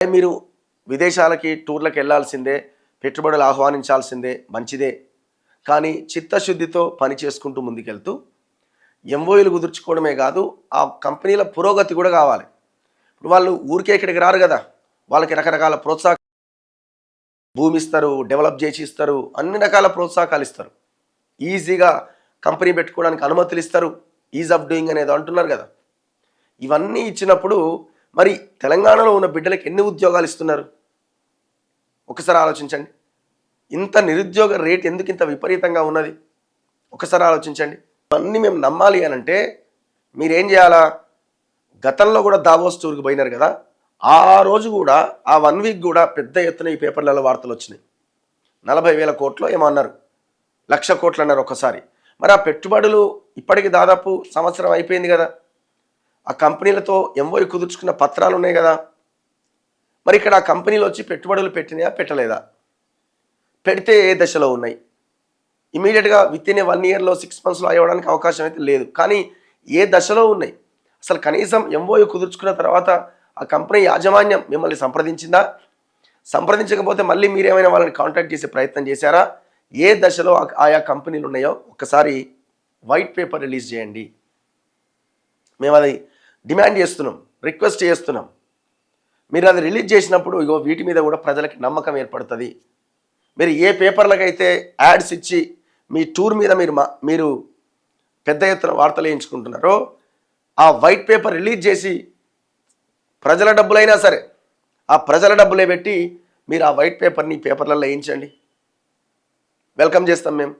మీరు విదేశాలకి టూర్లకు వెళ్ళాల్సిందే, పెట్టుబడులు ఆహ్వానించాల్సిందే, మంచిదే. కానీ చిత్తశుద్ధితో పని చేసుకుంటూ ముందుకెళ్తూ ఎంఓయూలు కుదుర్చుకోవడమే కాదు, ఆ కంపెనీల పురోగతి కూడా కావాలి. ఇప్పుడు వాళ్ళు ఊరికే ఇక్కడికి రారు కదా, వాళ్ళకి రకరకాల భూమి ఇస్తారు, డెవలప్ చేసి ఇస్తారు, అన్ని రకాల ప్రోత్సాహకాలు ఇస్తారు. ఈజీగా కంపెనీ పెట్టుకోవడానికి అనుమతులు ఇస్తారు, ఈజ్ ఆఫ్ డూయింగ్ అనేది అంటున్నారు కదా. ఇవన్నీ ఇచ్చినప్పుడు మరి తెలంగాణలో ఉన్న బిడ్డలకు ఎన్ని ఉద్యోగాలు ఇస్తున్నారు ఒకసారి ఆలోచించండి. ఇంత నిరుద్యోగ రేట్ ఎందుకు ఇంత విపరీతంగా ఉన్నది ఒకసారి ఆలోచించండి. ఇవన్నీ మేము నమ్మాలి అని అంటే మీరేం చేయాలా? గతంలో కూడా దావోస్ టూర్కి పోయినారు కదా, ఆ రోజు కూడా ఆ 1 వీక్ కూడా పెద్ద ఎత్తున ఈ పేపర్లలో వార్తలు వచ్చినాయి. 40,000 కోట్లు ఏమో అన్నారు, 1,00,000 కోట్లు అన్నారు ఒకసారి. మరి ఆ పెట్టుబడులు ఇప్పటికి దాదాపు సంవత్సరం అయిపోయింది కదా, ఆ కంపెనీలతో ఎంఓయూ కుదుర్చుకున్న పత్రాలు ఉన్నాయి కదా. మరి ఇక్కడ ఆ కంపెనీలు వచ్చి పెట్టుబడులు పెట్టినాయా పెట్టలేదా? పెడితే ఏ దశలో ఉన్నాయి? ఇమీడియట్గా విత్ ఇన్ 1 ఇయర్లో 6 మంత్స్లో అయ్యడానికి అవకాశం అయితే లేదు. కానీ ఏ దశలో ఉన్నాయి? అసలు కనీసం ఎంఓయూ కుదుర్చుకున్న తర్వాత ఆ కంపెనీ యాజమాన్యం మిమ్మల్ని సంప్రదించిందా? సంప్రదించకపోతే మళ్ళీ మీరేమైనా వాళ్ళని కాంటాక్ట్ చేసే ప్రయత్నం చేశారా? ఏ దశలో ఆయా కంపెనీలు ఉన్నాయో ఒక్కసారి వైట్ పేపర్ రిలీజ్ చేయండి. మేము అది డిమాండ్ చేస్తున్నాం, రిక్వెస్ట్ చేస్తున్నాం. మీరు అది రిలీజ్ చేసినప్పుడు ఇగో వీటి మీద కూడా ప్రజలకి నమ్మకం ఏర్పడుతుంది. మీరు ఏ పేపర్లకైతే యాడ్స్ ఇచ్చి మీ టూర్ మీద మీరు పెద్ద ఎత్తున వార్తలు వేయించుకుంటున్నారో ఆ వైట్ పేపర్ రిలీజ్ చేసి ప్రజల డబ్బులైనా సరే ఆ ప్రజల డబ్బులే పెట్టి మీరు ఆ వైట్ పేపర్ని పేపర్లలో వేయించండి. వెల్కమ్ చేస్తాం మేము.